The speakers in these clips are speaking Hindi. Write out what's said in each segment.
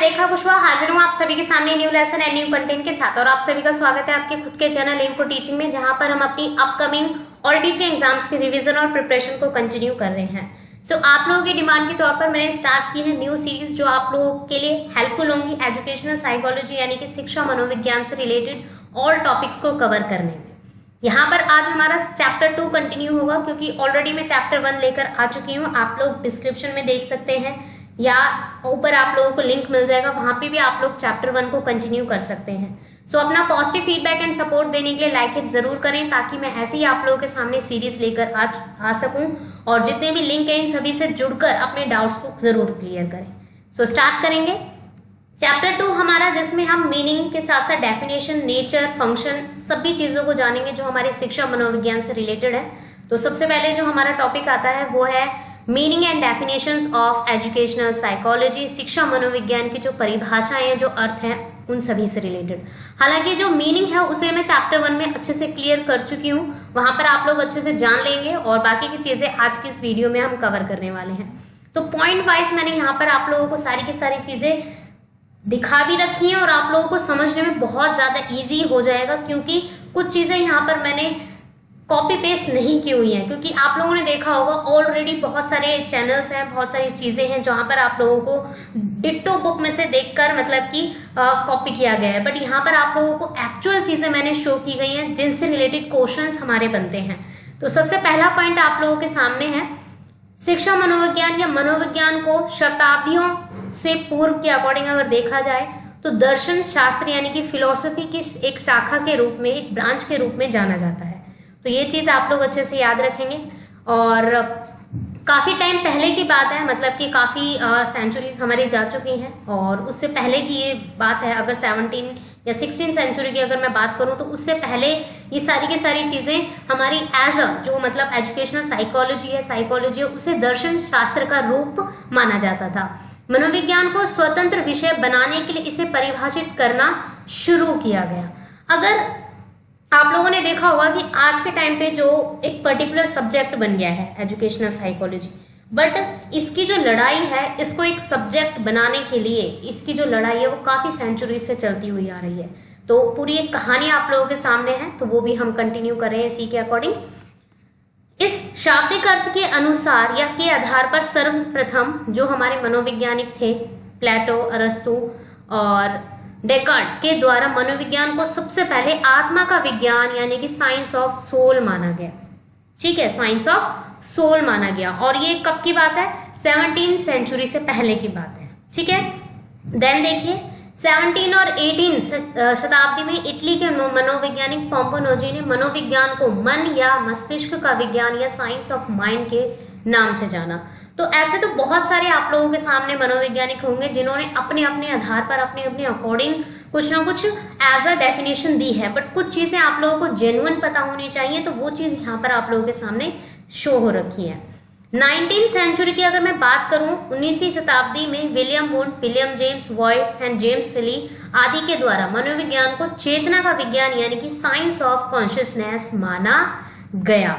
मैं रेखा कुशवाहा हाजिर हूँ आप सभी के सामने new lesson and new content के साथ। और आप सभी का स्वागत है आपके खुद के चैनल एम फॉर टीचिंग में, जहां पर हम अपनी अपकमिंग ऑल टीचिंग एग्जाम्स के रिवीजन और प्रिपरेशन को कंटिन्यू कर रहे हैं। आप लोगों की डिमांड के तौर पर मैंने स्टार्ट की है न्यू सीरीज जो आप लोगों के लिए हेल्पफुल होंगी एजुकेशनल साइकोलॉजी यानी कि शिक्षा मनोविज्ञान से रिलेटेड ऑल टॉपिक्स को कवर करने में। यहाँ पर आज हमारा चैप्टर 2 कंटिन्यू होगा, क्योंकि ऑलरेडी मैं चैप्टर 1 लेकर आ चुकी हूँ। आप लोग डिस्क्रिप्शन में देख सकते हैं या ऊपर आप लोगों को लिंक मिल जाएगा, वहां पे भी आप लोग चैप्टर 1 को कंटिन्यू कर सकते हैं। अपना पॉजिटिव फीडबैक एंड सपोर्ट देने के लिए लाइक इट जरूर करें, ताकि मैं ऐसे ही आप लोगों के सामने सीरीज लेकर आ सकूं और जितने भी लिंक हैं इन सभी से जुड़कर अपने डाउट्स को जरूर क्लियर करें। स्टार्ट करेंगे चैप्टर 2 हमारा, जिसमें हम मीनिंग के साथ साथ डेफिनेशन, नेचर, फंक्शन सभी चीजों को जानेंगे जो हमारे शिक्षा मनोविज्ञान से रिलेटेड है। तो सबसे पहले जो हमारा टॉपिक आता है वो है meaning and definitions of educational psychology. शिक्षा मनोविज्ञान की जो परिभाषाएं हैं, जो अर्थ हैं, उन सभी से रिलेटेड। हालांकि जो मीनिंग है उसे मैं चैप्टर 1 में अच्छे से क्लियर कर चुकी हूँ, वहां पर आप लोग अच्छे से जान लेंगे और बाकी की चीजें आज की इस वीडियो में हम कवर करने वाले हैं। तो पॉइंट वाइज मैंने यहाँ पर आप लोगों को सारी की सारी चीजें दिखा भी रखी हैं और आप लोगों को समझने में बहुत ज्यादा ईजी हो जाएगा, क्योंकि कुछ चीजें यहाँ पर मैंने कॉपी पेस्ट नहीं की हुई है। क्योंकि आप लोगों ने देखा होगा ऑलरेडी बहुत सारे चैनल्स हैं, बहुत सारी चीजें हैं जहां पर आप लोगों को डिट्टो बुक में से देखकर मतलब कि कॉपी किया गया है, बट यहाँ पर आप लोगों को एक्चुअल चीजें मैंने शो की गई हैं जिनसे रिलेटेड क्वेश्चंस हमारे बनते हैं। तो सबसे पहला पॉइंट आप लोगों के सामने है, शिक्षा मनोविज्ञान या मनोविज्ञान को शताब्दियों से पूर्व के अकॉर्डिंग अगर देखा जाए तो दर्शन शास्त्र यानी कि फिलोसफी की एक शाखा के रूप में, एक ब्रांच के रूप में जाना जाता है। तो ये चीज आप लोग अच्छे से याद रखेंगे। और काफी टाइम पहले की बात है, मतलब कि काफी सेंचुरीज हमारी जा चुकी हैं, और उससे पहले की ये बात है। अगर 17 या 16 सेंचुरी की अगर मैं बात करूं तो उससे पहले ये सारी की सारी चीजें हमारी एज अ जो मतलब एजुकेशनल साइकोलॉजी है उसे दर्शन शास्त्र का रूप माना जाता था। मनोविज्ञान को स्वतंत्र विषय बनाने के लिए इसे परिभाषित करना शुरू किया गया। अगर आप लोगों ने देखा होगा कि आज के टाइम पे जो एक पर्टिकुलर सब्जेक्ट बन गया है एजुकेशनल साइकोलॉजी, बट इसकी जो लड़ाई है, इसको एक सब्जेक्ट बनाने के लिए इसकी जो लड़ाई है वो काफी सेंचुरी से चलती हुई आ रही है। तो पूरी एक कहानी आप लोगों के सामने है, तो वो भी हम कंटिन्यू कर रहे हैं इसी के अकॉर्डिंग। इस शाब्दिक अर्थ के अनुसार या के आधार पर सर्वप्रथम जो हमारे मनोवैज्ञानिक थे, प्लेटो, अरस्तु और डेकार्ट के द्वारा मनोविज्ञान को सबसे पहले आत्मा का विज्ञान यानी कि साइंस ऑफ सोल माना गया। ठीक है, साइंस ऑफ सोल माना गया। और ये कब की बात है? 17 सेंचुरी से पहले की बात है। ठीक है, देन देखिए 17 और 18 शताब्दी में इटली के मनोवैज्ञानिक पोम्पोनोजी ने मनोविज्ञान को मन या मस्तिष्क का विज्ञान या साइंस ऑफ माइंड के नाम से जाना। तो ऐसे तो बहुत सारे आप लोगों के सामने मनोवैज्ञानिक होंगे जिन्होंने अपने अपने आधार पर अपने अपने अकॉर्डिंग कुछ ना कुछ एज अ डेफिनेशन दी है, बट कुछ चीजें आप लोगों को जेन्युइन पता होनी चाहिए, तो वो चीज यहाँ पर आप लोगों के सामने शो हो रखी है। 19वीं सेंचुरी की अगर मैं बात करूं, 19वीं शताब्दी में विलियम वुंड, विलियम जेम्स वॉइस एंड जेम्स सिली आदि के द्वारा मनोविज्ञान को चेतना का विज्ञान यानी कि साइंस ऑफ कॉन्शियसनेस माना गया।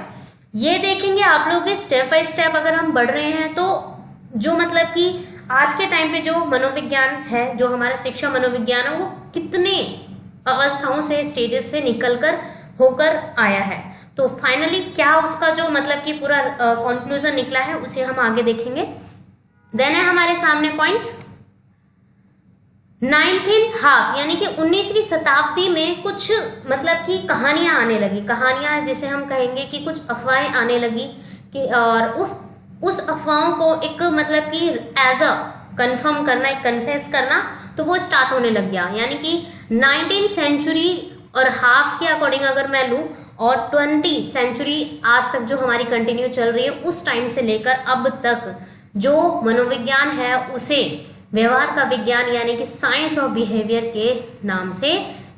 ये देखेंगे आप लोग भी स्टेप बाय स्टेप अगर हम बढ़ रहे हैं, तो जो मतलब कि आज के टाइम पे जो मनोविज्ञान है, जो हमारा शिक्षा मनोविज्ञान है, वो कितने अवस्थाओं से, स्टेजेस से निकलकर होकर आया है। तो फाइनली क्या उसका जो मतलब कि पूरा कंक्लूजन निकला है उसे हम आगे देखेंगे। देन है हमारे सामने पॉइंट 19th हाफ यानी कि 19वीं शताब्दी में कुछ मतलब कि कहानियां आने लगी, कहानियां जिसे हम कहेंगे कि कुछ अफवाहें आने लगी कि, और उस अफवाहों को एक मतलब कि एज अ कंफर्म करना, एक कन्फेस करना, तो वो स्टार्ट होने लग गया। यानी कि 19th सेंचुरी और हाफ के अकॉर्डिंग अगर मैं लूँ और 20th सेंचुरी आज तक जो हमारी कंटिन्यू चल रही है, उस टाइम से लेकर अब तक जो मनोविज्ञान है उसे व्यवहार का विज्ञान यानी कि साइंस ऑफ बिहेवियर के नाम से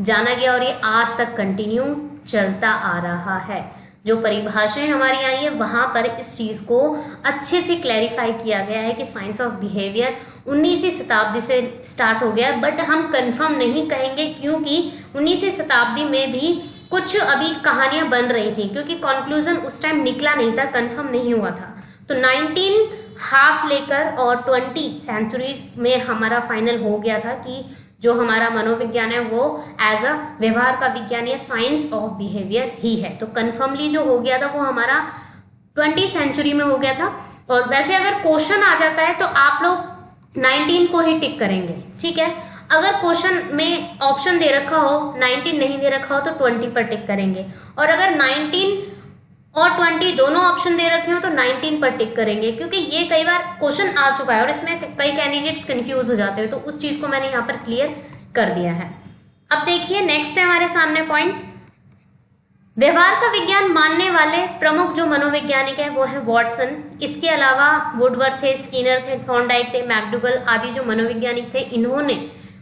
जाना गया, और ये आज तक कंटिन्यू चलता आ रहा है। जो परिभाषाएं हमारी आई है वहां पर इस चीज को अच्छे से क्लैरिफाई किया गया है कि साइंस ऑफ बिहेवियर 19वीं शताब्दी से स्टार्ट हो गया, बट हम कंफर्म नहीं कहेंगे क्योंकि 19वीं शताब्दी में भी कुछ अभी कहानियां बन रही थी, क्योंकि कंक्लूजन उस टाइम निकला नहीं था, कंफर्म नहीं हुआ था। तो 19 हाफ लेकर और 20 सेंचुरीज में हमारा फाइनल हो गया था कि जो हमारा मनोविज्ञान है वो एज अ व्यवहार का विज्ञान या साइंस ऑफ बिहेवियर ही है। तो कन्फर्मली जो हो गया था वो हमारा 20 सेंचुरी में हो गया था। और वैसे अगर क्वेश्चन आ जाता है तो आप लोग 19 को ही टिक करेंगे, ठीक है। अगर क्वेश्चन में ऑप्शन दे रखा हो, 19 नहीं दे रखा हो तो 20 पर टिक करेंगे, और अगर 19 और 20 दोनों ऑप्शन दे रखे हो तो 19 पर टिक करेंगे, क्योंकि ये कई बार क्वेश्चन आ चुका है और इसमें कई कैंडिडेट्स कंफ्यूज हो जाते हैं, तो उस चीज को मैंने यहाँ पर क्लियर कर दिया है। अब देखिए नेक्स्ट है हमारे सामने पॉइंट, व्यवहार का विज्ञान मानने वाले प्रमुख जो मनोवैज्ञानिक है वो है वॉटसन। इसके अलावा वुडवर्थ थे, स्किनर थे, थॉर्नडाइक थे, मैकडूगल आदि जो मनोवैज्ञानिक थे, इन्होंने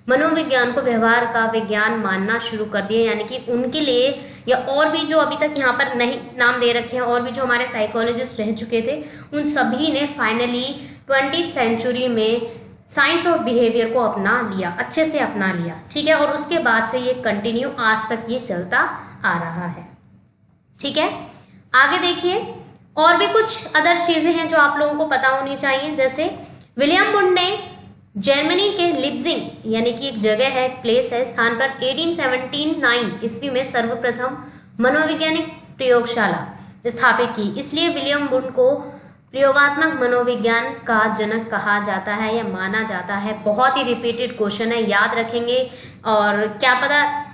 मनोविज्ञान को व्यवहार का विज्ञान मानना शुरू कर दिया। यानी कि उनके लिए या और भी जो अभी तक यहाँ पर नहीं नाम दे रखे हैं, और भी जो हमारे साइकोलॉजिस्ट रह चुके थे, उन सभी ने फाइनली 20th सेंचुरी में साइंस ऑफ बिहेवियर को अपना लिया, अच्छे से अपना लिया, ठीक है। और उसके बाद से ये कंटिन्यू आज तक ये चलता आ रहा है, ठीक है। आगे देखिए और भी कुछ अदर चीजें हैं जो आप लोगों को पता होनी चाहिए। जैसे विलियम वुंड ने जर्मनी के लिप्जिंग यानी कि एक जगह है, एक प्लेस है, स्थान पर 1879 ईस्वी में सर्वप्रथम मनोवैज्ञानिक प्रयोगशाला स्थापित की। इसलिए विलियम वुंड को प्रयोगात्मक मनोविज्ञान का जनक कहा जाता है या माना जाता है। बहुत ही रिपीटेड क्वेश्चन है, याद रखेंगे। और क्या पता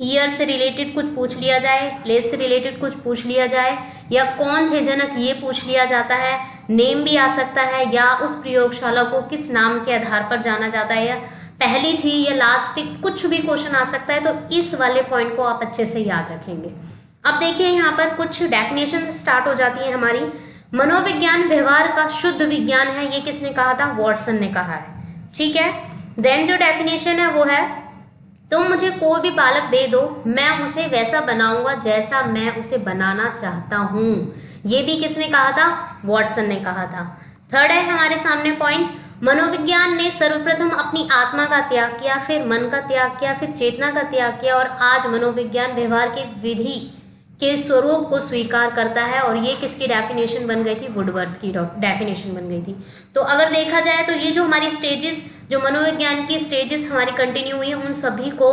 ईयर से रिलेटेड कुछ पूछ लिया जाए, प्लेस से रिलेटेड कुछ पूछ लिया जाए, या कौन थे जनक ये पूछ लिया जाता है, नेम भी आ सकता है, या उस प्रयोगशाला को किस नाम के आधार पर जाना जाता है, या पहली थी या लास्ट थी, कुछ भी क्वेश्चन आ सकता है। तो इस वाले पॉइंट को आप अच्छे से याद रखेंगे। अब देखिए यहाँ पर कुछ डेफिनेशन स्टार्ट हो जाती है हमारी। मनोविज्ञान व्यवहार का शुद्ध विज्ञान है, ये किसने कहा था? वॉटसन ने कहा है, ठीक है। देन जो डेफिनेशन है वो है, तुम मुझे कोई भी बालक दे दो, मैं उसे वैसा बनाऊंगा जैसा मैं उसे बनाना चाहता हूं। ये भी किसने कहा था? वॉटसन ने कहा था। थर्ड है हमारे सामने पॉइंट, मनोविज्ञान ने सर्वप्रथम अपनी आत्मा का त्याग किया, फिर मन का त्याग किया, फिर चेतना का त्याग किया, और आज मनोविज्ञान व्यवहार की विधि के स्वरूप को स्वीकार करता है। और ये किसकी डेफिनेशन बन गई थी? वुडवर्थ की डेफिनेशन बन गई थी। तो अगर देखा जाए तो ये जो हमारी स्टेजेस, जो मनोविज्ञान की स्टेजेस हमारी कंटिन्यू हुई है, उन सभी को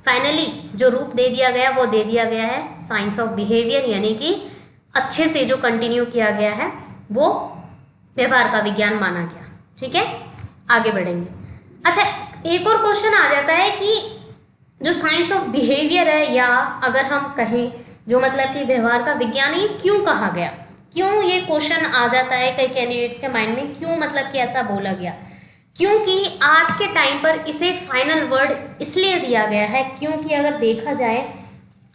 फाइनली जो रूप दे दिया गया वो दे दिया गया है साइंस ऑफ बिहेवियर, यानी कि अच्छे से जो कंटिन्यू किया गया है वो व्यवहार का विज्ञान माना गया, ठीक है। आगे बढ़ेंगे। अच्छा, एक और क्वेश्चन आ जाता है कि जो साइंस ऑफ बिहेवियर है, या अगर हम कहें जो मतलब कि व्यवहार का विज्ञान, ये क्यों कहा गया? क्यों ये क्वेश्चन आ जाता है कई कैंडिडेट्स के माइंड में, क्यों मतलब कि ऐसा बोला गया? क्योंकि आज के टाइम पर इसे फाइनल वर्ड इसलिए दिया गया है क्योंकि अगर देखा जाए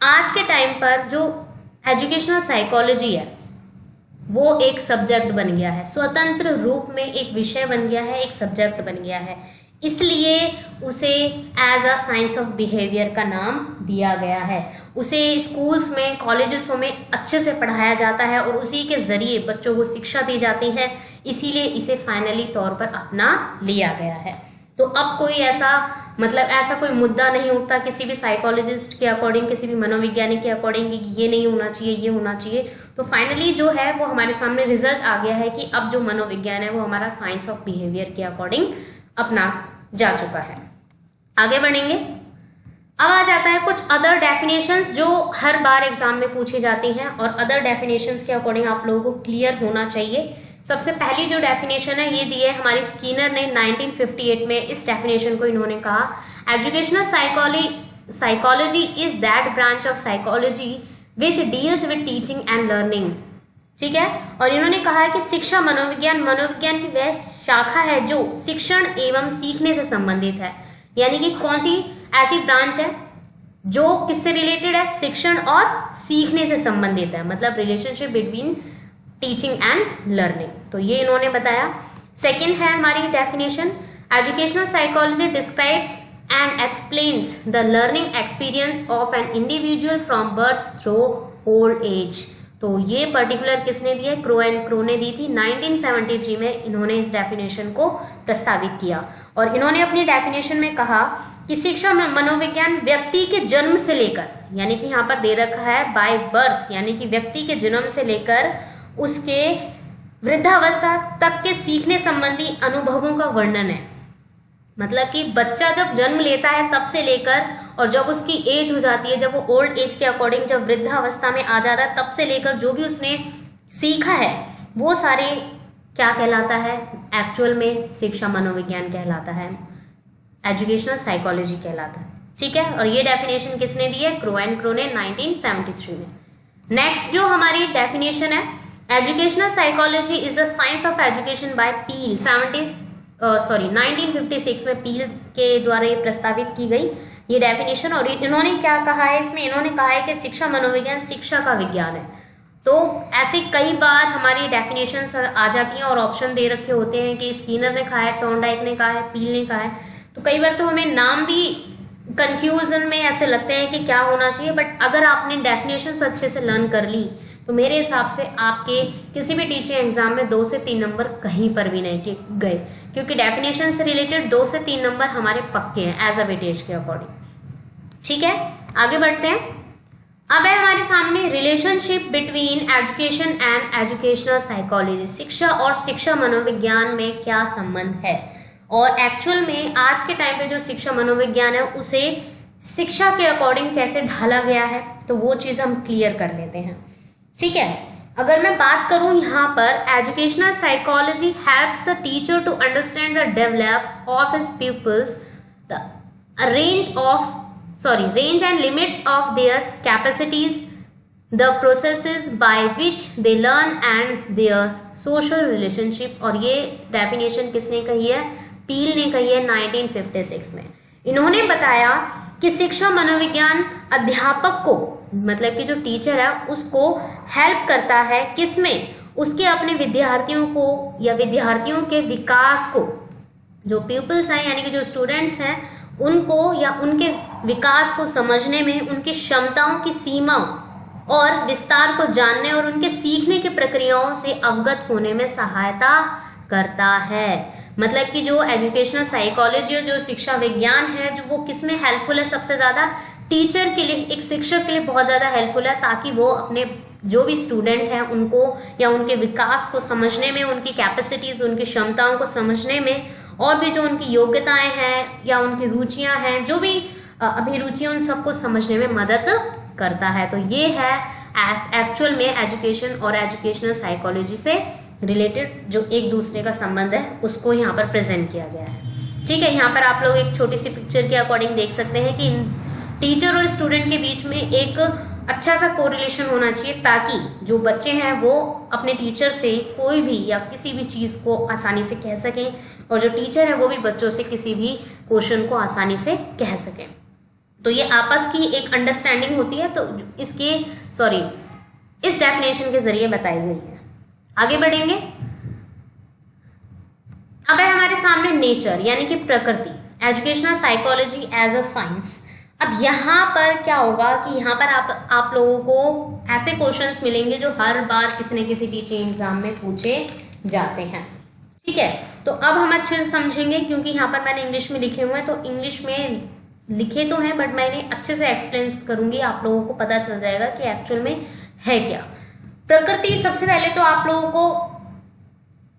आज के टाइम पर जो एजुकेशनल साइकोलॉजी है वो एक सब्जेक्ट बन गया है, स्वतंत्र रूप में एक विषय बन गया है, एक सब्जेक्ट बन गया है, इसलिए उसे as a science of behaviour का नाम दिया गया है। उसे स्कूल्स में, कॉलेजेसों में अच्छे से पढ़ाया जाता है और उसी के जरिए बच्चों को शिक्षा दी जाती है, इसीलिए इसे फाइनली तौर पर अपना लिया गया है। तो अब कोई ऐसा ऐसा कोई मुद्दा नहीं उठता किसी भी साइकोलॉजिस्ट के अकॉर्डिंग, किसी भी मनोवैज्ञानिक के अकॉर्डिंग कि ये नहीं होना चाहिए, ये होना चाहिए। तो फाइनली जो है वो हमारे सामने रिजल्ट आ गया है कि अब जो मनोविज्ञान है वो हमारा साइंस ऑफ बिहेवियर के अकॉर्डिंग अपना जा चुका है। आगे बढ़ेंगे। अब आ जाता है कुछ अदर डेफिनेशंस जो हर बार एग्जाम में पूछी जाती हैं और अदर डेफिनेशंस के अकॉर्डिंग आप लोगों को क्लियर होना चाहिए। सबसे पहली जो डेफिनेशन है ये दी है हमारी स्किनर ने 1958 में। इस डेफिनेशन को इन्होंने कहा, educational psychology is that branch of psychology which deals with teaching and learning, ठीक है। और इन्होंने कहा है कि शिक्षा मनोविज्ञान की वह शाखा है जो शिक्षण एवं सीखने से संबंधित है। यानी कि कौन सी ऐसी ब्रांच है जो किससे रिलेटेड है? शिक्षण और सीखने से संबंधित है, मतलब relationship between teaching and learning. तो ये इन्होंने बताया। सेकेंड है हमारी definition, educational psychology describes and explains the learning experience of an individual from birth through old age. तो ये पर्टिकुलर किसने दी है? क्रो एंड क्रो ने दी थी। 1973 में इन्होंने इस डेफिनेशन को प्रस्तावित किया और इन्होंने अपनी डेफिनेशन में कहा कि शिक्षा मनोविज्ञान व्यक्ति के जन्म से लेकर, यानी कि यहाँ पर दे रखा है बाय बर्थ, यानी कि व्यक्ति के जन्म से लेकर उसके वृद्धावस्था तक के सीखने संबंधी अनुभवों का वर्णन है। मतलब कि बच्चा जब जन्म लेता है तब से लेकर और जब उसकी एज हो जाती है, जब वो ओल्ड एज के अकॉर्डिंग जब वृद्धावस्था में आ जाता है, तब से लेकर जो भी उसने सीखा है वो सारे क्या कहलाता है, एक्चुअल में शिक्षा मनोविज्ञान कहलाता है, एजुकेशनल साइकोलॉजी कहलाता है। ठीक है, और ये डेफिनेशन किसने दी है, क्रो एंड क्रो ने 1973 में। नेक्स्ट जो हमारी डेफिनेशन है, educational psychology is the science of education by Peel 1956 में पील के द्वारा ये प्रस्तावित की गई ये डेफिनेशन। और इन्होंने क्या कहा है इसमें, इन्होंने कहा है कि शिक्षा मनोविज्ञान शिक्षा का विज्ञान है। तो ऐसे कई बार हमारी डेफिनेशंस आ जाती हैं और ऑप्शन दे रखे होते हैं कि स्किनर ने कहा है, थॉर्नडाइक ने कहा है, पील ने कहा है। तो कई बार तो हमें नाम भी कंफ्यूजन में ऐसे लगते हैं कि क्या होना चाहिए, बट अगर आपने डेफिनेशंस अच्छे से लर्न कर ली तो मेरे हिसाब से आपके किसी भी टीचिंग एग्जाम में 2 से 3 नंबर कहीं पर भी नहीं गए, क्योंकि डेफिनेशन से रिलेटेड 2 से 3 नंबर हमारे पक्के हैं एज अ वेटेज के अकॉर्डिंग। ठीक है, आगे बढ़ते हैं। अब है हमारे सामने relationship between education and educational psychology, शिक्षा और शिक्षा मनोविज्ञान में क्या संबंध है, और एक्चुअल में आज के टाइम पे जो शिक्षा मनोविज्ञान है उसे शिक्षा के अकॉर्डिंग कैसे ढाला गया है, तो वो चीज़ हम क्लियर कर लेते हैं। ठीक है, अगर मैं बात करूं यहाँ पर, educational psychology helps the teacher to understand the develop of his pupils the range and limits of their capacities, the processes by which they learn and their social relationship। और ये डेफिनेशन किसने कही है, पील ने कही है 1956 में। इन्होंने बताया कि शिक्षा मनोविज्ञान अध्यापक को, मतलब कि जो टीचर है उसको हेल्प करता है किसमें, उसके अपने विद्यार्थियों को या विद्यार्थियों के विकास को, जो पीपल्स हैं यानी कि जो स्टूडेंट्स हैं उनको या उनके विकास को समझने में, उनकी क्षमताओं की सीमाओं और विस्तार को जानने और उनके सीखने की प्रक्रियाओं से अवगत होने में सहायता करता है। मतलब कि जो एजुकेशनल साइकोलॉजी और जो शिक्षा विज्ञान है, जो वो किस में हेल्पफुल है, सबसे ज़्यादा टीचर के लिए, एक शिक्षक के लिए बहुत ज़्यादा हेल्पफुल है, ताकि वो अपने जो भी स्टूडेंट हैं उनको या उनके विकास को समझने में, उनकी कैपेसिटीज़, उनकी क्षमताओं को समझने में, और भी जो उनकी योग्यताएं हैं या उनकी रुचियां हैं, जो भी अभिरुचियां, उन सबको समझने में मदद करता है। तो ये है एक्चुअल में एजुकेशन और एजुकेशनल साइकोलॉजी से रिलेटेड जो एक दूसरे का संबंध है उसको यहाँ पर प्रेजेंट किया गया है। ठीक है, यहाँ पर आप लोग एक छोटी सी पिक्चर के अकॉर्डिंग देख सकते हैं कि टीचर और स्टूडेंट के बीच में एक अच्छा सा कोरिलेशन होना चाहिए, ताकि जो बच्चे हैं वो अपने टीचर से कोई भी या किसी भी चीज़ को आसानी से कह सकें, और जो टीचर है वो भी बच्चों से किसी भी क्वेश्चन को आसानी से कह सकें। तो ये आपस की एक अंडरस्टैंडिंग होती है, तो इस डेफिनेशन के जरिए बताई गई है। आगे बढ़ेंगे। अब है हमारे सामने नेचर यानी कि प्रकृति, educational psychology as a science. अब यहाँ पर क्या होगा कि यहाँ पर आप लोगों को ऐसे क्वेश्चंस मिलेंगे जो हर बार किसी न किसी टीचिंग एग्जाम में पूछे जाते हैं। ठीक है, तो अब हम अच्छे से समझेंगे, क्योंकि यहाँ पर मैंने इंग्लिश में लिखे हुए हैं, तो इंग्लिश में लिखे तो हैं बट मैंने अच्छे से एक्सप्लेन करूंगी, आप लोगों को पता चल जाएगा कि एक्चुअल में है क्या। प्रकृति, सबसे पहले तो आप लोगों को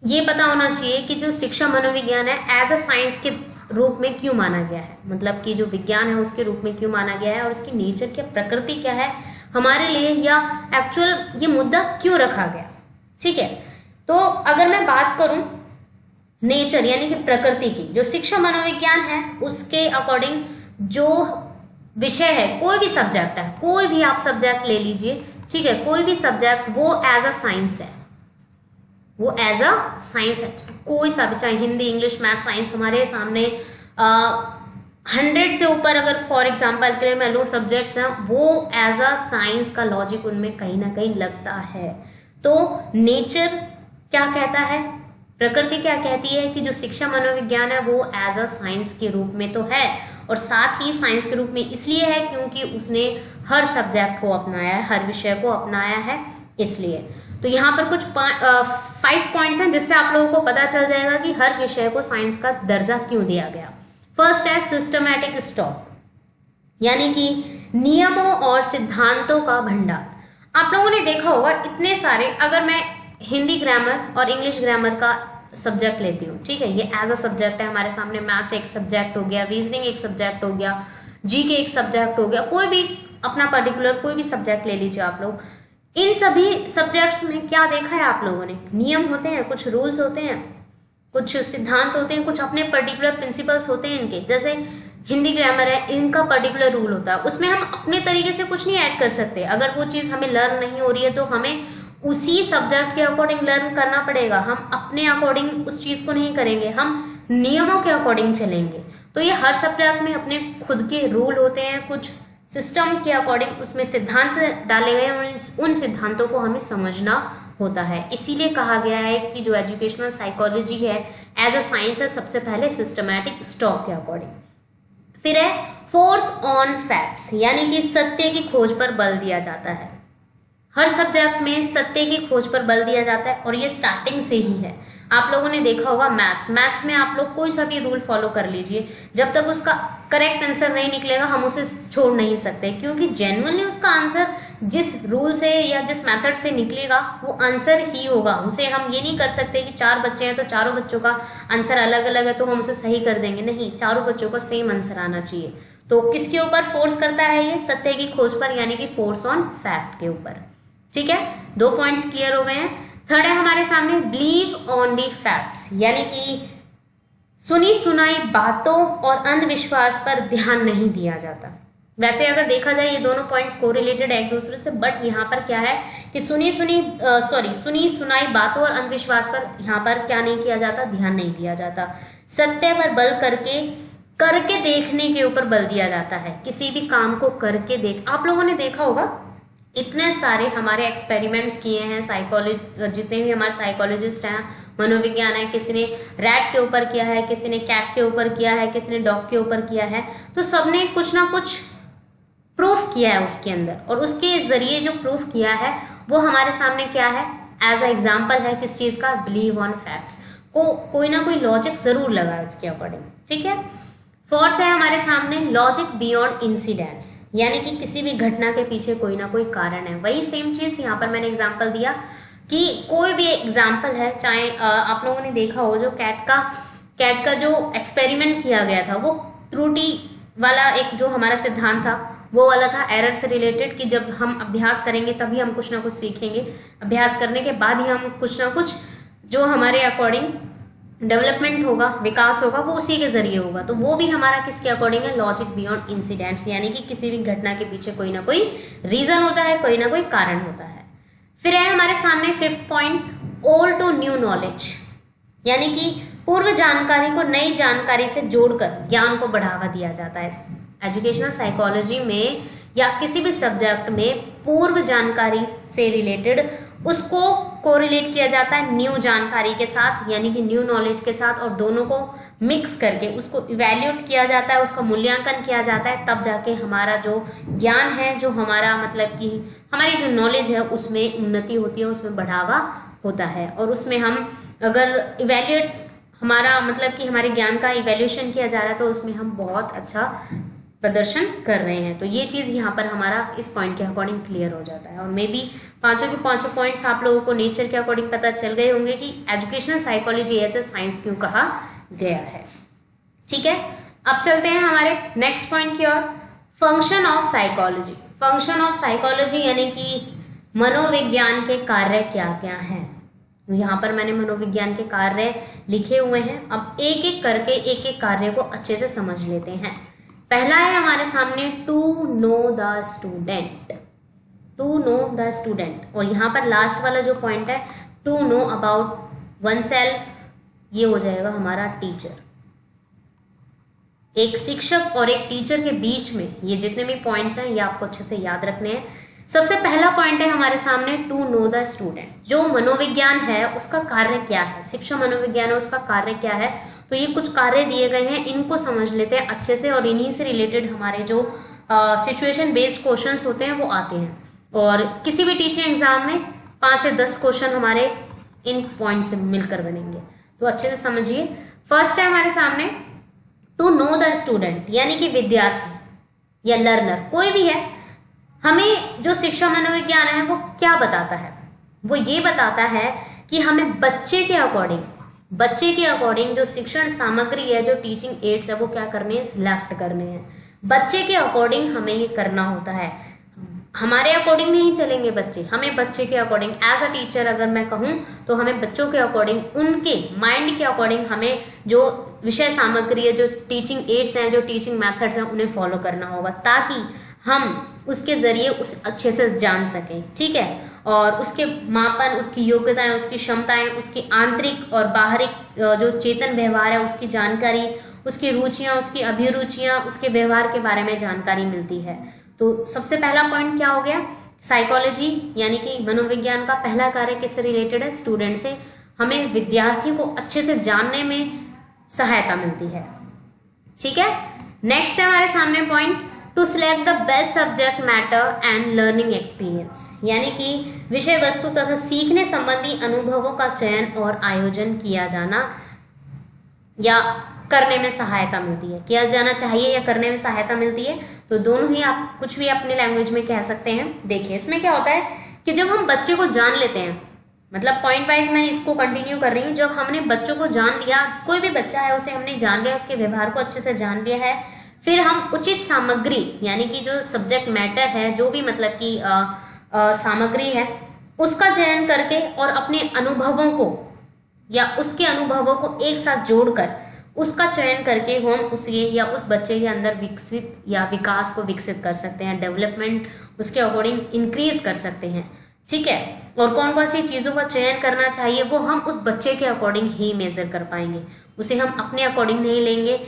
ये पता होना चाहिए कि जो शिक्षा मनोविज्ञान है एज अ साइंस के रूप में क्यों माना गया है, मतलब कि जो विज्ञान है उसके रूप में क्यों माना गया है, और उसकी नेचर क्या, प्रकृति क्या है हमारे लिए, या एक्चुअल ये मुद्दा क्यों रखा गया। ठीक है, तो अगर मैं बात करूं नेचर यानी कि प्रकृति की, जो शिक्षा मनोविज्ञान है उसके अकॉर्डिंग जो विषय है, कोई भी सब्जेक्ट है, कोई भी आप सब्जेक्ट ले लीजिए, ठीक है, कोई भी सब्जेक्ट वो एज अ साइंस है, वो एज अ साइंस है, कोई सा भी, चाहे हिंदी, इंग्लिश, मैथ, साइंस, हमारे सामने 100 से ऊपर अगर फॉर एग्जांपल के लिए मैं लूँ सब्जेक्ट्स हैं, वो एज अ साइंस का लॉजिक उनमें कहीं ना कहीं लगता है। तो नेचर क्या कहता है, प्रकृति क्या कहती है कि जो शिक्षा मनोविज्ञान है वो एज अ साइंस के रूप में तो है, और साथ ही साइंस के रूप में इसलिए है क्योंकि उसने हर सब्जेक्ट को अपनाया है, हर विषय को अपनाया है, इसलिए। तो यहाँ पर कुछ 5 पॉइंट्स हैं जिससे आप लोगों को पता चल जाएगा कि हर विषय को साइंस का दर्जा क्यों दिया गया। फर्स्ट है सिस्टमैटिक स्टॉक, यानी कि नियमों और सिद्धांतों का भंडार। आप लोगों ने देखा होगा इतने सारे, अगर मैं हिंदी ग्रामर और इंग्लिश ग्रामर का सब्जेक्ट लेती हूँ, ठीक है, ये एज अ सब्जेक्ट है हमारे सामने। मैथ्स एक सब्जेक्ट हो गया, रीजनिंग एक सब्जेक्ट हो गया, जीके एक सब्जेक्ट हो गया, कोई भी अपना पर्टिकुलर कोई भी सब्जेक्ट ले लीजिए आप लोग। इन सभी सब्जेक्ट्स में क्या देखा है आप लोगों ने, नियम होते हैं, कुछ रूल्स होते हैं, कुछ सिद्धांत होते हैं, कुछ अपने पर्टिकुलर प्रिंसिपल्स होते हैं इनके। जैसे हिंदी ग्रामर है, इनका पर्टिकुलर रूल होता है, उसमें हम अपने तरीके से कुछ नहीं ऐड कर सकते। अगर वो चीज़ हमें लर्न नहीं हो रही है तो हमें उसी सब्जेक्ट के अकॉर्डिंग लर्न करना पड़ेगा। हम अपने अकॉर्डिंग उस चीज़ को नहीं करेंगे, हम नियमों के अकॉर्डिंग चलेंगे। तो ये हर सब्जेक्ट में अपने खुद के रूल होते हैं, कुछ सिस्टम के अकॉर्डिंग उसमें सिद्धांत डाले गए हैं, उन सिद्धांतों को हमें समझना होता है। इसीलिए कहा गया है कि जो एजुकेशनल साइकोलॉजी है एज अ साइंस है, सबसे पहले सिस्टमैटिक स्टॉक के अकॉर्डिंग। फिर है फोर्स ऑन फैक्ट्स, यानी कि सत्य की खोज पर बल दिया जाता है। हर सब्जेक्ट में सत्य की खोज पर बल दिया जाता है और ये स्टार्टिंग से ही है। आप लोगों ने देखा होगा मैथ्स में आप लोग कोई सा भी रूल फॉलो कर लीजिए, जब तक उसका करेक्ट आंसर नहीं निकलेगा हम उसे छोड़ नहीं सकते, क्योंकि जेन्युइनली उसका आंसर जिस रूल से या जिस मेथड से निकलेगा वो आंसर ही होगा। उसे हम ये नहीं कर सकते कि 4 बच्चे हैं तो चारों बच्चों का आंसर अलग अलग है तो हम उसे सही कर देंगे, नहीं, चारों बच्चों को सेम आंसर आना चाहिए। तो किसके ऊपर फोर्स करता है ये, सत्य की खोज पर, यानी कि फोर्स ऑन फैक्ट के ऊपर। ठीक है, 2 पॉइंट्स क्लियर हो गए हैं। थर्ड है हमारे सामने बिलीव ऑन दी फैक्ट्स, यानी कि सुनी सुनाई बातों और अंधविश्वास पर ध्यान नहीं दिया जाता। वैसे अगर देखा जाए ये दोनों पॉइंट्स कोरिलेटेड है एक दूसरे से, बट यहाँ पर क्या है कि सुनी सुनाई बातों और अंधविश्वास पर यहाँ पर क्या नहीं किया जाता, ध्यान नहीं दिया जाता। सत्य पर बल करके देखने के ऊपर बल दिया जाता है। किसी भी काम को करके देख, आप लोगों ने देखा होगा इतने सारे हमारे एक्सपेरिमेंट्स किए हैं साइकोलॉजी, जितने भी हमारे साइकोलॉजिस्ट हैं, मनोविज्ञान है, किसी ने रैट के ऊपर किया है, किसी ने कैट के ऊपर किया है, किसी ने डॉग के ऊपर किया है, तो सबने कुछ ना कुछ प्रूफ किया है उसके अंदर, और उसके जरिए जो प्रूफ किया है वो हमारे सामने क्या है, एज अ एग्जाम्पल है किस चीज का, बिलीव ऑन फैक्ट्स को कोई ना कोई लॉजिक जरूर लगा है उसके अकॉर्डिंग। ठीक है, फोर्थ है हमारे सामने लॉजिक बियॉन्ड इंसिडेंट्स, यानी कि किसी भी घटना के पीछे कोई ना कोई कारण है। वही सेम चीज यहाँ पर मैंने एग्जाम्पल दिया कि कोई भी एग्जाम्पल है, चाहे आप लोगों ने देखा हो जो कैट का जो एक्सपेरिमेंट किया गया था वो त्रुटि वाला एक जो हमारा सिद्धांत था वो वाला था, एरर से रिलेटेड, कि जब हम अभ्यास करेंगे तभी हम कुछ ना कुछ सीखेंगे, अभ्यास करने के बाद ही हम कुछ ना कुछ जो हमारे अकॉर्डिंग डेवलपमेंट होगा, विकास होगा, वो उसी के जरिए होगा। तो वो भी हमारा किसके अकॉर्डिंग है, लॉजिक बियॉन्ड इंसिडेंट्स, यानी कि किसी भी घटना के पीछे कोई ना कोई रीजन होता है, कोई ना कोई कारण होता है। फिर है हमारे सामने fifth point, old to new knowledge, यानी कि पूर्व जानकारी को नई जानकारी से जोड़कर ज्ञान को बढ़ावा दिया जाता है। एजुकेशनल साइकोलॉजी में या किसी भी सब्जेक्ट में पूर्व जानकारी से रिलेटेड उसको कोरिलेट किया जाता है न्यू जानकारी के साथ, यानी कि न्यू नॉलेज के साथ, और दोनों को मिक्स करके उसको इवैल्यूएट किया जाता है, उसका मूल्यांकन किया जाता है, तब जाके हमारा जो ज्ञान है, जो हमारा मतलब कि हमारी जो नॉलेज है उसमें उन्नति होती है, उसमें बढ़ावा होता है। और उसमें हम अगर इवैल्यूएट हमारा मतलब कि हमारे ज्ञान का इवैल्यूएशन किया जा रहा है तो उसमें हम बहुत अच्छा प्रदर्शन कर रहे हैं। तो ये चीज़ यहाँ पर हमारा इस पॉइंट के अकॉर्डिंग क्लियर हो जाता है। और मे बी पांचों के पांचों पॉइंट्स आप लोगों को नेचर के अकॉर्डिंग पता चल गए होंगे कि educational psychology as a science क्यों कहा गया है। ठीक है, अब चलते हैं हमारे नेक्स्ट पॉइंट की ओर, function of psychology. Function of psychology यानी कि मनोविज्ञान के कार्य क्या क्या हैं। तो यहाँ पर मैंने मनोविज्ञान के कार्य लिखे हुए हैं। अब एक एक करके एक एक कार्य को अच्छे से समझ लेते हैं। पहला है हमारे सामने to know the student, to know the student, और यहाँ पर लास्ट वाला जो पॉइंट है to know about oneself, ये हो जाएगा हमारा टीचर। एक शिक्षक और एक टीचर के बीच में ये जितने भी पॉइंट्स हैं ये आपको अच्छे से याद रखने हैं। सबसे पहला पॉइंट है हमारे सामने टू नो द स्टूडेंट। जो मनोविज्ञान है उसका कार्य क्या है, शिक्षा मनोविज्ञान है उसका कार्य क्या है, तो ये कुछ कार्य दिए गए हैं, इनको समझ लेते हैं अच्छे से, और इन्हीं से रिलेटेड हमारे जो सिचुएशन बेस्ड क्वेश्चंस होते हैं वो आते हैं। और किसी भी टीचिंग एग्जाम में 5 से 10 क्वेश्चन हमारे इन पॉइंट से मिलकर बनेंगे, तो अच्छे से समझिए। फर्स्ट है हमारे सामने टू नो द स्टूडेंट, यानी कि विद्यार्थी या लर्नर कोई भी है, हमें जो शिक्षा मनोविज्ञान है वो क्या बताता है, वो ये बताता है कि हमें बच्चे के अकॉर्डिंग जो शिक्षण सामग्री है, जो टीचिंग एड्स है, वो क्या करने हैं, सिलेक्ट करने हैं। बच्चे के अकॉर्डिंग हमें ये करना होता है। हमारे अकॉर्डिंग नहीं चलेंगे बच्चे, हमें बच्चे के अकॉर्डिंग, एज अ टीचर अगर मैं कहूँ तो हमें बच्चों के अकॉर्डिंग, उनके माइंड के अकॉर्डिंग हमें जो विषय सामग्री है, जो टीचिंग एड्स हैं, जो टीचिंग मेथड्स हैं, उन्हें फॉलो करना होगा, ताकि हम उसके जरिए उस अच्छे से जान सकें। ठीक है, और उसके मापन, उसकी योग्यताएं, उसकी क्षमताएं, उसकी आंतरिक और बाहरी जो चेतन व्यवहार है, उसकी जानकारी, उसकी रुचियां, उसकी अभिरुचियां, उसके व्यवहार के बारे में जानकारी मिलती है। तो सबसे पहला पॉइंट क्या हो गया, साइकोलॉजी यानी कि मनोविज्ञान का पहला कार्य किससे रिलेटेड है, स्टूडेंट से। हमें विद्यार्थी को अच्छे से जानने में सहायता मिलती है। ठीक है, नेक्स्ट है हमारे सामने point, to select the best subject matter and learning experience, यानी कि विषय वस्तु तथा सीखने संबंधी अनुभवों का चयन और आयोजन किया जाना या करने में सहायता मिलती है, किया जाना चाहिए या करने में सहायता मिलती है। तो दोनों ही आप कुछ भी अपनी लैंग्वेज में कह सकते हैं। देखिए इसमें क्या होता है कि जब हम बच्चे को जान लेते हैं, मतलब पॉइंट वाइज मैं इसको कंटिन्यू कर रही हूँ, जब हमने बच्चों को जान लिया, कोई भी बच्चा है उसे हमने जान लिया, उसके व्यवहार को अच्छे से जान लिया है, फिर हम उचित सामग्री यानी कि जो सब्जेक्ट मैटर है, जो भी मतलब कि सामग्री है, उसका चयन करके और अपने अनुभवों को या उसके अनुभवों को एक साथ जोड़कर उसका चयन करके हम उसे या उस बच्चे के अंदर विकसित या विकास को विकसित कर सकते हैं, डेवलपमेंट उसके अकॉर्डिंग इंक्रीज कर सकते हैं। ठीक है, और कौन कौन सी चीज़ों का चयन करना चाहिए वो हम उस बच्चे के अकॉर्डिंग ही मेजर कर पाएंगे, उसे हम अपने अकॉर्डिंग नहीं लेंगे।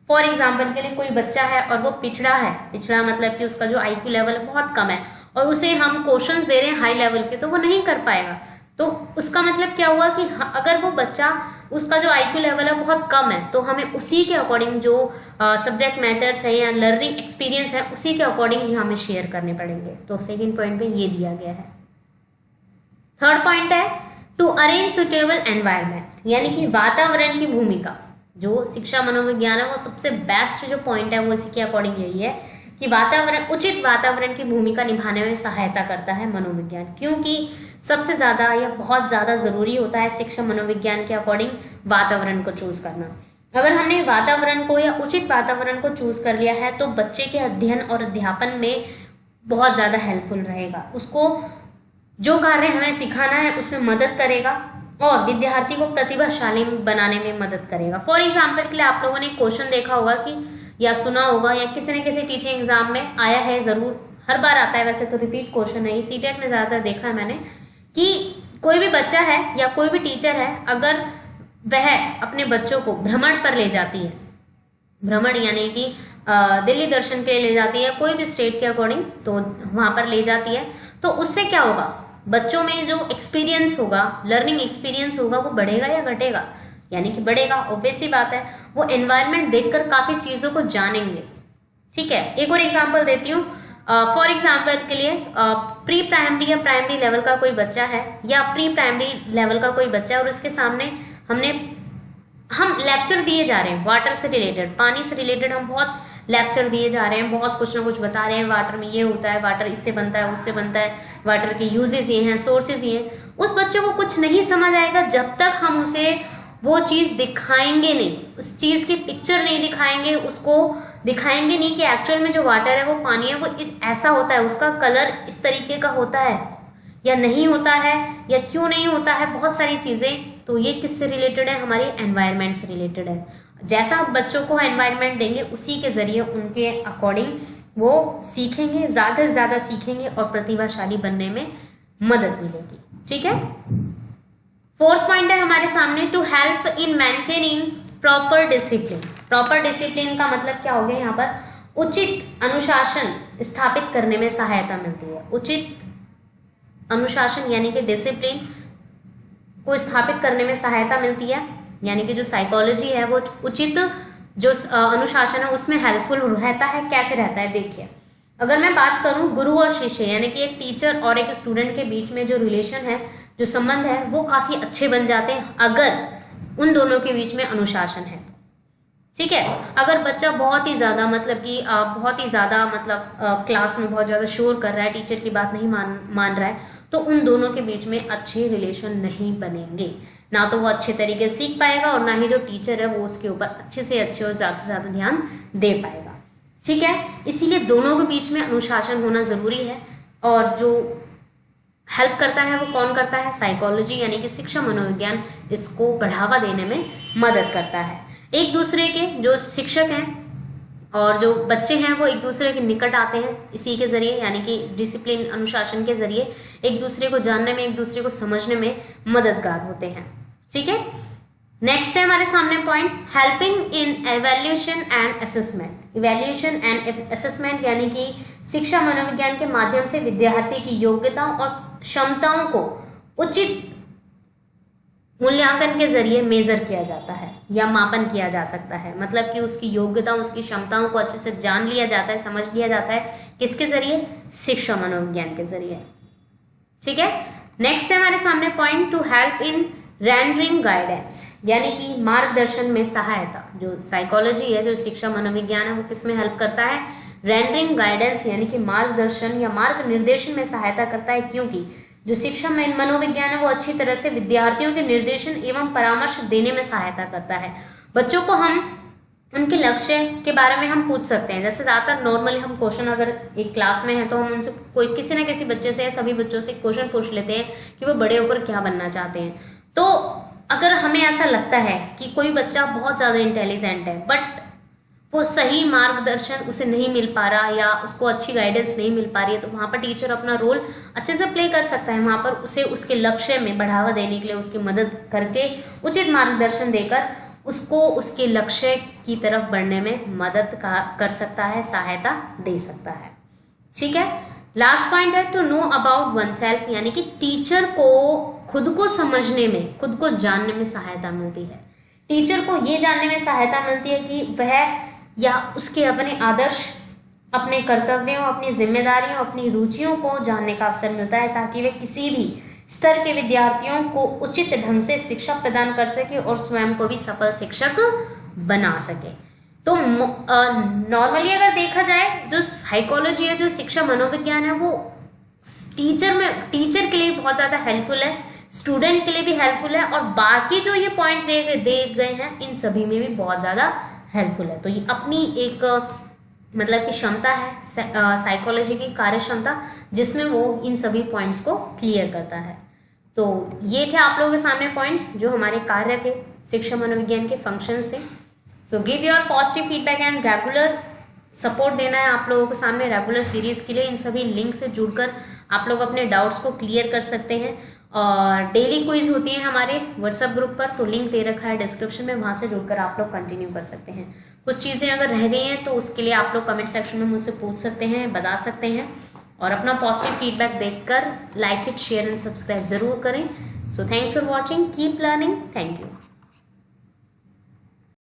फॉर एग्जाम्पल के लिए कोई बच्चा है और वो पिछड़ा है, पिछड़ा मतलब कि उसका जो IQ लेवल बहुत कम है और उसे हम क्वेश्चंस दे रहे हैं हाई लेवल के, तो वो नहीं कर पाएगा। तो उसका मतलब क्या हुआ कि अगर वो बच्चा, उसका जो IQ लेवल है बहुत कम है, तो हमें उसी के अकॉर्डिंग जो सब्जेक्ट मैटर्स है या लर्निंग एक्सपीरियंस है उसी के अकॉर्डिंग ही हमें शेयर करने पड़ेंगे। तो सेकेंड पॉइंट पे ये दिया गया है। थर्ड पॉइंट है टू अरेंज सुटेबल एनवायरनमेंट, यानी कि वातावरण की भूमिका। जो शिक्षा मनोविज्ञान है वो सबसे बेस्ट जो पॉइंट है वो इसी के अकॉर्डिंग यही है कि वातावरण, उचित वातावरण की भूमिका निभाने में सहायता करता है मनोविज्ञान, क्योंकि सबसे ज़्यादा या बहुत ज़्यादा ज़रूरी होता है शिक्षा मनोविज्ञान के अकॉर्डिंग वातावरण को चूज करना। अगर हमने वातावरण को या उचित वातावरण को चूज कर लिया है तो बच्चे के अध्ययन और अध्यापन में बहुत ज़्यादा हेल्पफुल रहेगा, उसको जो कार्य हमें सिखाना है उसमें मदद करेगा और विद्यार्थी को प्रतिभाशाली बनाने में मदद करेगा। फॉर एग्जाम्पल के लिए आप लोगों ने क्वेश्चन देखा होगा कि या सुना होगा या किसी न किसी टीचिंग एग्जाम में आया है, ज़रूर हर बार आता है, वैसे तो रिपीट क्वेश्चन है, सीटेट में ज़्यादातर देखा है मैंने, कि कोई भी बच्चा है या कोई भी टीचर है, अगर वह अपने बच्चों को भ्रमण पर ले जाती है, भ्रमण यानी कि दिल्ली दर्शन के लिए ले जाती है, कोई भी स्टेट के अकॉर्डिंग, तो वहाँ पर ले जाती है, तो उससे क्या होगा, बच्चों में जो एक्सपीरियंस होगा, लर्निंग एक्सपीरियंस होगा, वो बढ़ेगा या घटेगा, यानी कि बढ़ेगा। ऑब्वियस सी बात है, वो एनवायरनमेंट देखकर काफ़ी चीज़ों को जानेंगे। ठीक है, एक और एग्जांपल देती हूँ। फॉर एग्जांपल के लिए प्री प्राइमरी या प्राइमरी लेवल का कोई बच्चा है या प्री प्राइमरी लेवल का कोई बच्चा है और उसके सामने हम लेक्चर दिए जा रहे हैं वाटर से रिलेटेड, पानी से रिलेटेड हम बहुत लेक्चर दिए जा रहे हैं, बहुत कुछ ना कुछ बता रहे हैं, वाटर में ये होता है, वाटर इससे बनता है, उससे बनता है, वाटर के यूजेस ये हैं, सोर्सेज ये हैं। उस बच्चे को कुछ नहीं समझ आएगा जब तक हम उसे वो चीज़ दिखाएंगे नहीं, उस चीज़ की पिक्चर नहीं दिखाएंगे, उसको दिखाएंगे नहीं कि एक्चुअल में जो वाटर है वो पानी है, वो ऐसा होता है, उसका कलर इस तरीके का होता है या नहीं होता है या क्यों नहीं होता है, बहुत सारी चीज़ें। तो ये किससे रिलेटेड है, हमारी एनवायरनमेंट से रिलेटेड है। जैसा आप बच्चों को एनवायरनमेंट देंगे उसी के ज़रिए उनके अकॉर्डिंग वो सीखेंगे, ज़्यादा से ज़्यादा सीखेंगे और प्रतिभाशाली बनने में मदद मिलेगी। ठीक है, फोर्थ पॉइंट है हमारे सामने to help in maintaining proper discipline. Proper discipline का मतलब क्या हो गया, यहाँ पर उचित अनुशासन स्थापित करने में सहायता मिलती है। उचित अनुशासन यानी कि डिसिप्लिन को स्थापित करने में सहायता मिलती है, यानी कि जो साइकोलॉजी है वो उचित जो अनुशासन है उसमें हेल्पफुल रहता है। कैसे रहता है, देखिए अगर मैं बात करूं गुरु और शिष्य यानी कि एक टीचर और एक स्टूडेंट के बीच में जो रिलेशन है, जो संबंध है, वो काफ़ी अच्छे बन जाते हैं अगर उन दोनों के बीच में अनुशासन है। ठीक है, अगर बच्चा बहुत ही ज़्यादा क्लास में बहुत ज़्यादा शोर कर रहा है, टीचर की बात नहीं मान रहा है, तो उन दोनों के बीच में अच्छे रिलेशन नहीं बनेंगे, ना तो वो अच्छे तरीके से सीख पाएगा और ना ही जो टीचर है वो उसके ऊपर अच्छे से अच्छे और ज़्यादा से ज़्यादा ध्यान दे पाएगा। ठीक है, इसीलिए दोनों के बीच में अनुशासन होना ज़रूरी है। और जो हेल्प करता है वो कौन करता है? साइकोलॉजी यानी कि शिक्षा मनोविज्ञान इसको बढ़ावा देने में मदद करता है। एक दूसरे के जो शिक्षक हैं और जो बच्चे हैं वो एक दूसरे के निकट आते हैं इसी के जरिए, यानी कि डिसिप्लिन अनुशासन के जरिए एक दूसरे को जानने में, एक दूसरे को समझने में मददगार होते हैं। ठीक है, नेक्स्ट है हमारे सामने point, helping in evaluation and assessment. Evaluation and assessment यानी कि शिक्षा मनोविज्ञान के माध्यम से विद्यार्थी की योग्यताओं और क्षमताओं को उचित मूल्यांकन के जरिए मेजर किया जाता है या मापन किया जा सकता है। मतलब कि उसकी योग्यताओं, उसकी क्षमताओं को अच्छे से जान लिया जाता है, समझ लिया जाता है, किसके जरिए? शिक्षा मनोविज्ञान के जरिए। ठीक है, नेक्स्ट है हमारे सामने point, to help in rendering guidance यानी कि मार्गदर्शन में सहायता। जो साइकोलॉजी है, जो शिक्षा मनोविज्ञान है, वो किस में हेल्प करता है? रेंडरिंग गाइडेंस यानी कि मार्गदर्शन या मार्ग निर्देशन में सहायता करता है, क्योंकि जो शिक्षा मनोविज्ञान है वो अच्छी तरह से विद्यार्थियों के निर्देशन एवं परामर्श देने में सहायता करता है। बच्चों को हम उनके लक्ष्य के बारे में हम पूछ सकते हैं। जैसे ज़्यादातर नॉर्मली हम क्वेश्चन अगर एक क्लास में है तो हम उनसे कोई किसी न किसी बच्चे से या सभी बच्चों से क्वेश्चन पूछ लेते हैं कि वो बड़े होकर क्या बनना चाहते हैं। तो अगर हमें ऐसा लगता है कि कोई बच्चा बहुत ज़्यादा इंटेलिजेंट है बट वो सही मार्गदर्शन उसे नहीं मिल पा रहा या उसको अच्छी गाइडेंस नहीं मिल पा रही है, तो वहाँ पर टीचर अपना रोल अच्छे से प्ले कर सकता है। वहाँ पर उसे उसके लक्ष्य में बढ़ावा देने के लिए उसकी मदद करके उचित मार्गदर्शन देकर उसको उसके लक्ष्य की तरफ बढ़ने में मदद कर सकता है, सहायता दे सकता है। ठीक है, लास्ट पॉइंट है to know about oneself यानी कि टीचर को खुद को समझने में, खुद को जानने में सहायता मिलती है। टीचर को ये जानने में सहायता मिलती है कि वह या उसके अपने आदर्श, अपने कर्तव्यों, अपनी जिम्मेदारियों, अपनी रुचियों को जानने का अवसर मिलता है ताकि वे किसी भी स्तर के विद्यार्थियों को उचित ढंग से शिक्षा प्रदान कर सके और स्वयं को भी सफल शिक्षक बना सके। तो नॉर्मली अगर देखा जाए जो साइकोलॉजी है, जो शिक्षा मनोविज्ञान है, वो टीचर के लिए बहुत ज़्यादा हेल्पफुल है, स्टूडेंट के लिए भी हेल्पफुल है और बाकी जो ये पॉइंट दे गए हैं इन सभी में भी बहुत ज़्यादा हेल्पफुल है। तो ये अपनी एक मतलब की क्षमता है साइकोलॉजी की कार्य क्षमता, जिसमें वो इन सभी पॉइंट्स को क्लियर करता है। तो ये थे आप लोगों के सामने पॉइंट्स जो हमारे कार्य थे, शिक्षा मनोविज्ञान के फंक्शंस थे। So give your positive feedback and regular support देना है आप लोगों के सामने रेगुलर सीरीज के लिए। इन सभी लिंक से जुड़कर आप लोग अपने डाउट्स को क्लियर कर सकते हैं और डेली क्विज होती है हमारे व्हाट्सएप ग्रुप पर, तो लिंक दे रखा है डिस्क्रिप्शन में, वहाँ से जुड़कर आप लोग कंटिन्यू कर सकते हैं। कुछ चीज़ें अगर रह गई हैं तो उसके लिए आप लोग कमेंट सेक्शन में मुझसे पूछ सकते हैं, बता सकते हैं और अपना पॉजिटिव फीडबैक देखकर like it, share and subscribe जरूर करें। So thanks for watching, keep learning, thank you.